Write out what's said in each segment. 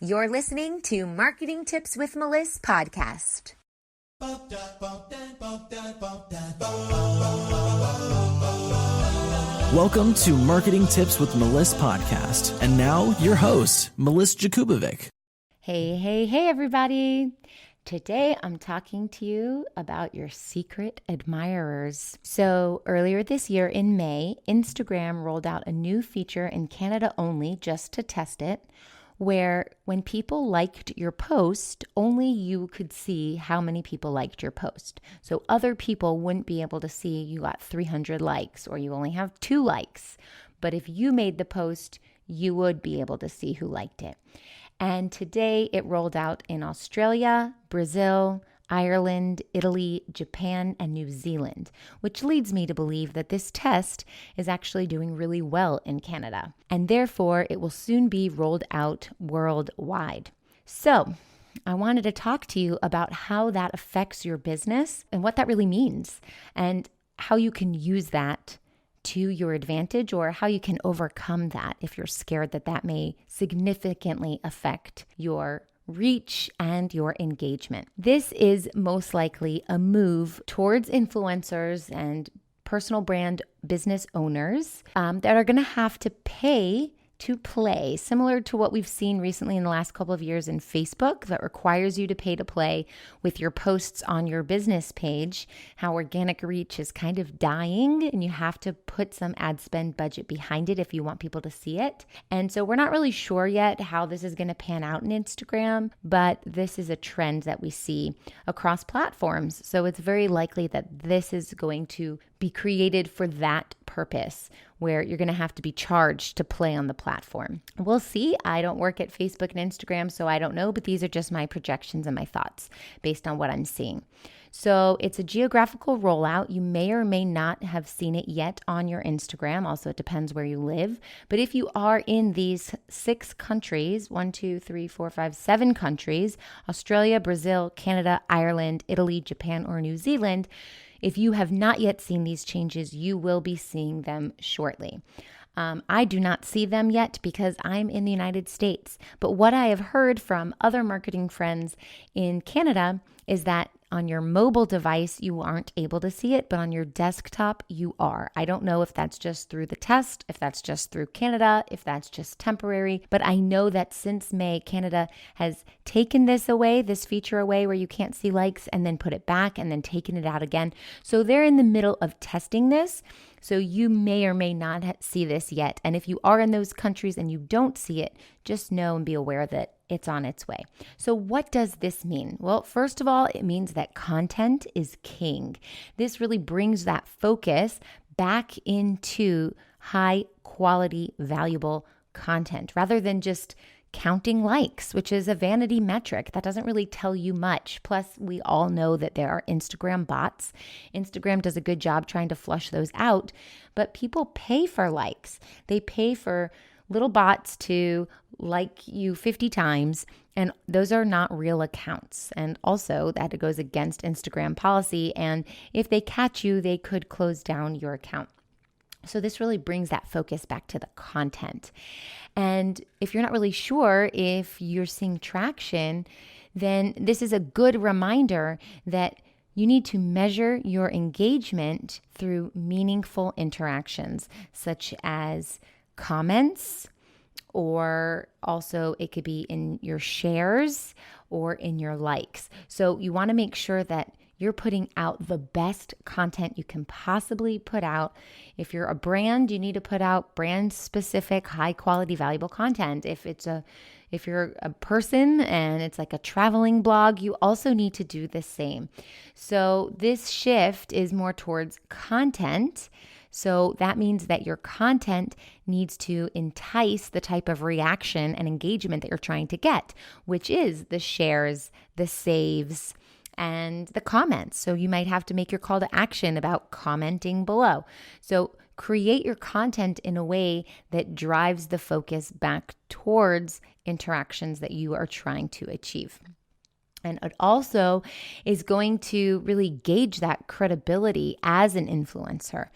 You're listening to Marketing Tips with Meliss podcast. Welcome to Marketing Tips with Meliss podcast. And now your host, Meliss Jakubovic. Hey, everybody. Today, I'm talking to you about your secret admirers. So earlier this year in May, Instagram rolled out a new feature in Canada only just to test it, where when people liked your post, only you could see how many people liked your post. So other people wouldn't be able to see you got 300 likes or you only have 2 likes. But if you made the post, you would be able to see who liked it. And today it rolled out in Australia, Brazil, Ireland, Italy, Japan, and New Zealand, which leads me to believe that this test is actually doing really well in Canada, and therefore it will soon be rolled out worldwide. So I wanted to talk to you about how that affects your business and what that really means, and how you can use that to your advantage, or how you can overcome that if you're scared that that may significantly affect your reach and your engagement. This is most likely a move towards influencers and personal brand business owners that are going to have to pay to play, similar to what we've seen recently in the last couple of years in Facebook that requires you to pay to play with your posts on your business page, how organic reach is kind of dying and you have to put some ad spend budget behind it if you want people to see it. And so we're not really sure yet how this is going to pan out in Instagram, but this is a trend that we see across platforms. So it's very likely that this is going to be created for that purpose, where you're going to have to be charged to play on the platform. We'll see. I don't work at Facebook and Instagram, so I don't know, but these are just my projections and my thoughts based on what I'm seeing. So it's a geographical rollout. You may or may not have seen it yet on your Instagram. Also, it depends where you live. But if you are in these 6 countries, 7 countries, Australia, Brazil, Canada, Ireland, Italy, Japan, or New Zealand, if you have not yet seen these changes, you will be seeing them shortly. I do not see them yet because I'm in the United States. But what I have heard from other marketing friends in Canada is that on your mobile device, you aren't able to see it, but on your desktop, you are. I don't know if that's just through the test, if that's just through Canada, if that's just temporary, but I know that since May, Canada has taken this away, this feature away where you can't see likes, and then put it back and then taken it out again. So they're in the middle of testing this. So you may or may not see this yet. And if you are in those countries and you don't see it, just know and be aware that it's on its way. So what does this mean? Well, first of all, it means that content is king. This really brings that focus back into high quality, valuable content rather than just counting likes, which is a vanity metric. That doesn't really tell you much. Plus, we all know that there are Instagram bots. Instagram does a good job trying to flush those out, but people pay for likes. They pay for little bots to like you 50 times, and those are not real accounts. And also, that goes against Instagram policy, and if they catch you, they could close down your account. So this really brings that focus back to the content. And if you're not really sure if you're seeing traction, then this is a good reminder that you need to measure your engagement through meaningful interactions, such as comments, or also it could be in your shares or in your likes. So you want to make sure that you're putting out the best content you can possibly put out. If you're a brand, you need to put out brand specific, high quality, valuable content. If you're a person and it's like a traveling blog, you also need to do the same. So this shift is more towards content. So that means that your content needs to entice the type of reaction and engagement that you're trying to get, which is the shares, the saves, and the comments. So you might have to make your call to action about commenting below. So create your content in a way that drives the focus back towards interactions that you are trying to achieve. And it also is going to really gauge that credibility as an influencer,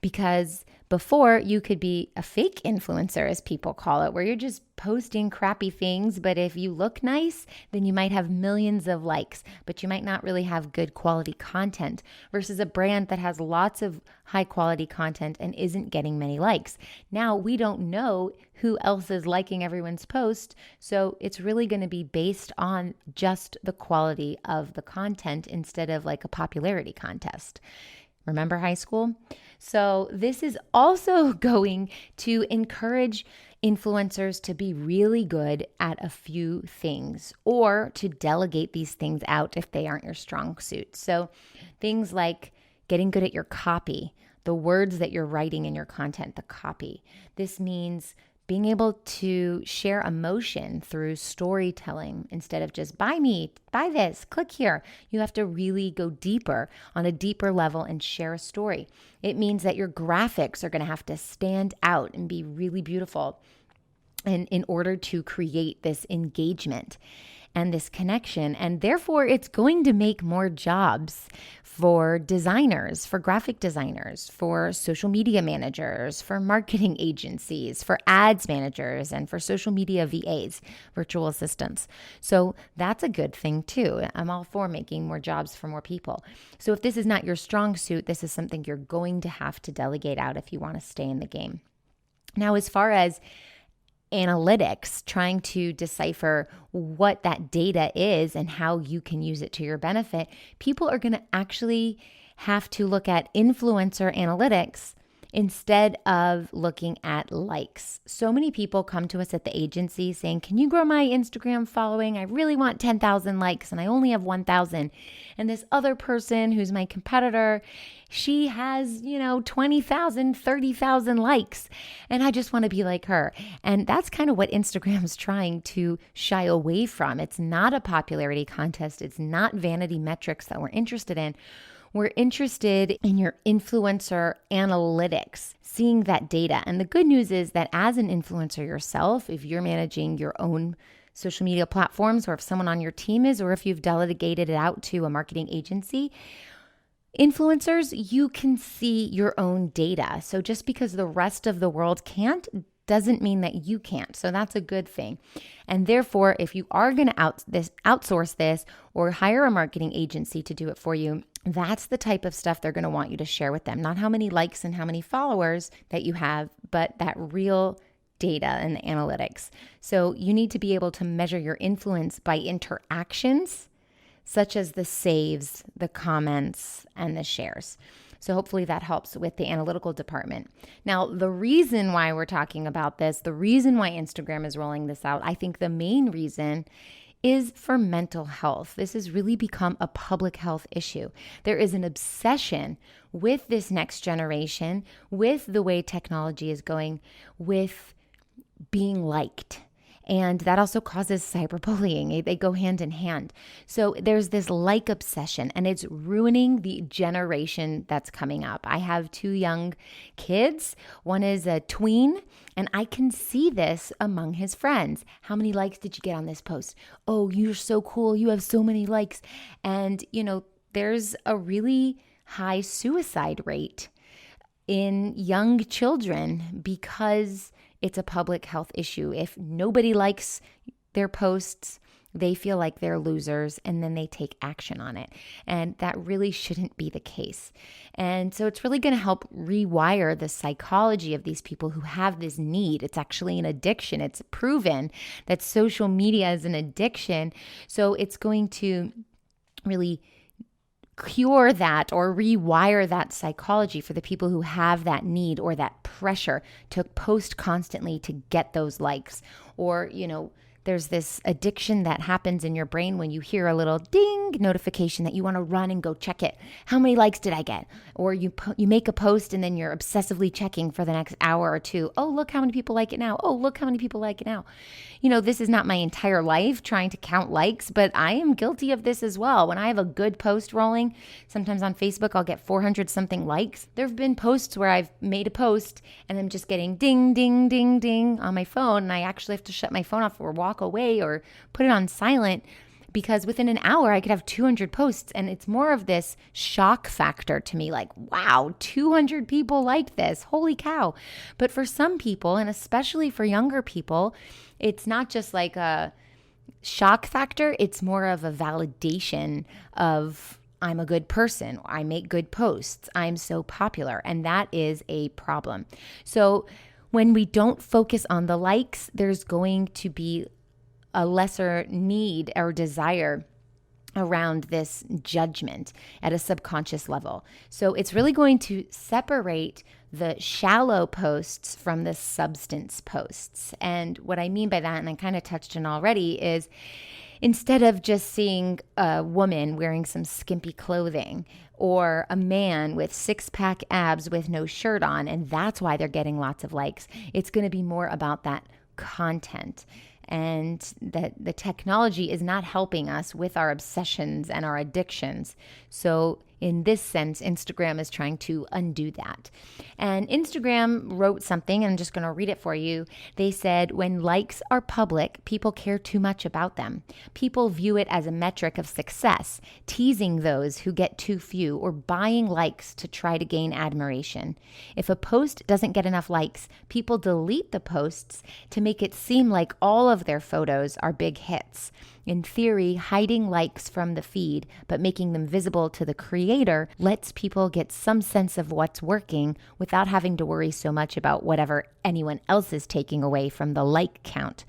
because before you could be a fake influencer, as people call it, where you're just posting crappy things, but if you look nice, then you might have millions of likes, but you might not really have good quality content versus a brand that has lots of high quality content and isn't getting many likes. Now, we don't know who else is liking everyone's post, so it's really going to be based on just the quality of the content instead of like a popularity contest. Remember high school? So this is also going to encourage influencers to be really good at a few things or to delegate these things out if they aren't your strong suit. So things like getting good at your copy, the words that you're writing in your content, the copy. This means being able to share emotion through storytelling instead of just buy me, buy this, click here. You have to really go deeper on a deeper level and share a story. It means that your graphics are going to have to stand out and be really beautiful and in order to create this engagement and this connection. And therefore, it's going to make more jobs for designers, for graphic designers, for social media managers, for marketing agencies, for ads managers, and for social media VAs, virtual assistants. So that's a good thing too. I'm all for making more jobs for more people. So if this is not your strong suit, this is something you're going to have to delegate out if you want to stay in the game. Now, as far as analytics, trying to decipher what that data is and how you can use it to your benefit, people are going to actually have to look at influencer analytics instead of looking at likes. So many people come to us at the agency saying, can you grow my Instagram following? I really want 10,000 likes and I only have 1,000. And this other person who's my competitor, she has, 20,000, 30,000 likes. And I just want to be like her. And that's kind of what Instagram's trying to shy away from. It's not a popularity contest. It's not vanity metrics that we're interested in. We're interested in your influencer analytics, seeing that data. And the good news is that as an influencer yourself, if you're managing your own social media platforms, or if someone on your team is, or if you've delegated it out to a marketing agency, influencers, you can see your own data. So just because the rest of the world can't, doesn't mean that you can't. So that's a good thing. And therefore, if you are going to outsource this or hire a marketing agency to do it for you, that's the type of stuff they're going to want you to share with them. Not how many likes and how many followers that you have, but that real data and the analytics. So you need to be able to measure your influence by interactions, such as the saves, the comments, and the shares. So hopefully that helps with the analytical department. Now, the reason why we're talking about this, the reason why Instagram is rolling this out, I think the main reason is for mental health. This has really become a public health issue. There is an obsession with this next generation, with the way technology is going, with being liked. And that also causes cyberbullying. They go hand in hand. So there's this like obsession, and it's ruining the generation that's coming up. I have two young kids. One is a tween, and I can see this among his friends. How many likes did you get on this post? Oh, you're so cool. You have so many likes. And, there's a really high suicide rate in young children because it's a public health issue. If nobody likes their posts, they feel like they're losers, and then they take action on it. And that really shouldn't be the case. And so it's really going to help rewire the psychology of these people who have this need. It's actually an addiction. It's proven that social media is an addiction. So it's going to really cure that or rewire that psychology for the people who have that need or that pressure to post constantly to get those likes. Or, there's this addiction that happens in your brain when you hear a little ding notification that you want to run and go check it. How many likes did I get? Or you make a post and then you're obsessively checking for the next hour or two. Oh, look how many people like it now. Oh, look how many people like it now. This is not my entire life trying to count likes, but I am guilty of this as well. When I have a good post rolling, sometimes on Facebook, I'll get 400 something likes. There have been posts where I've made a post and I'm just getting ding, ding, ding, ding on my phone. And I actually have to shut my phone off or walk away or put it on silent because within an hour I could have 200 posts, and it's more of this shock factor to me, like, wow, 200 people like this, holy cow. But for some people, and especially for younger people, it's not just like a shock factor, it's more of a validation of I'm a good person, I make good posts, I'm so popular, and that is a problem. So when we don't focus on the likes, there's going to be a lesser need or desire around this judgment at a subconscious level. So it's really going to separate the shallow posts from the substance posts. And what I mean by that, and I kind of touched on already, is instead of just seeing a woman wearing some skimpy clothing or a man with six-pack abs with no shirt on, and that's why they're getting lots of likes, it's going to be more about that content. And that the technology is not helping us with our obsessions and our addictions. So in this sense, Instagram is trying to undo that. And Instagram wrote something, and I'm just going to read it for you. They said, when likes are public, people care too much about them. People view it as a metric of success, teasing those who get too few or buying likes to try to gain admiration. If a post doesn't get enough likes, people delete the posts to make it seem like all of their photos are big hits. In theory, hiding likes from the feed, but making them visible to the creator lets people get some sense of what's working without having to worry so much about whatever anyone else is taking away from the like count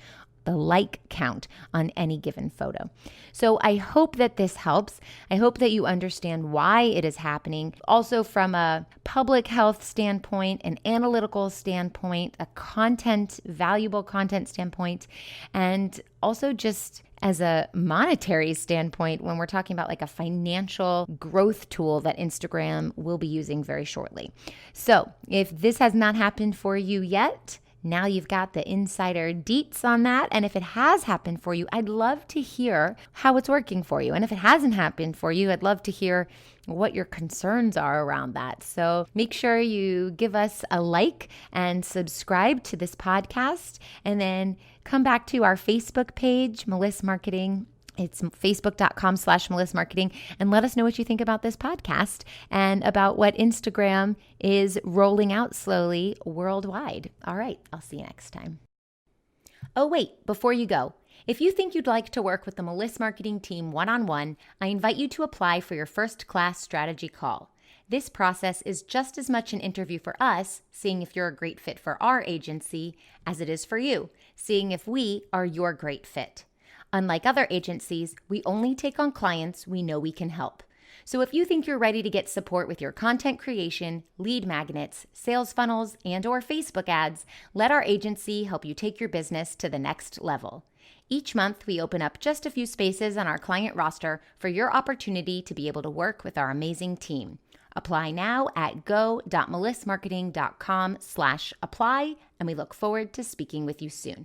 on any given photo. So I hope that this helps. I hope that you understand why it is happening. Also from a public health standpoint, an analytical standpoint, a valuable content standpoint, and also just as a monetary standpoint, when we're talking about like a financial growth tool that Instagram will be using very shortly. So if this has not happened for you yet, now you've got the insider deets on that. And if it has happened for you, I'd love to hear how it's working for you. And if it hasn't happened for you, I'd love to hear what your concerns are around that. So make sure you give us a like and subscribe to this podcast, and then come back to our Facebook page, Meliss Marketing. It's facebook.com/Meliss-Marketing, and let us know what you think about this podcast and about what Instagram is rolling out slowly worldwide. All right, I'll see you next time. Oh, wait, before you go, if you think you'd like to work with the Meliss Marketing team one-on-one, I invite you to apply for your first class strategy call. This process is just as much an interview for us, seeing if you're a great fit for our agency, as it is for you, seeing if we are your great fit. Unlike other agencies, we only take on clients we know we can help. So if you think you're ready to get support with your content creation, lead magnets, sales funnels, and/or Facebook ads, let our agency help you take your business to the next level. Each month, we open up just a few spaces on our client roster for your opportunity to be able to work with our amazing team. Apply now at go.melissmarketing.com/apply, and we look forward to speaking with you soon.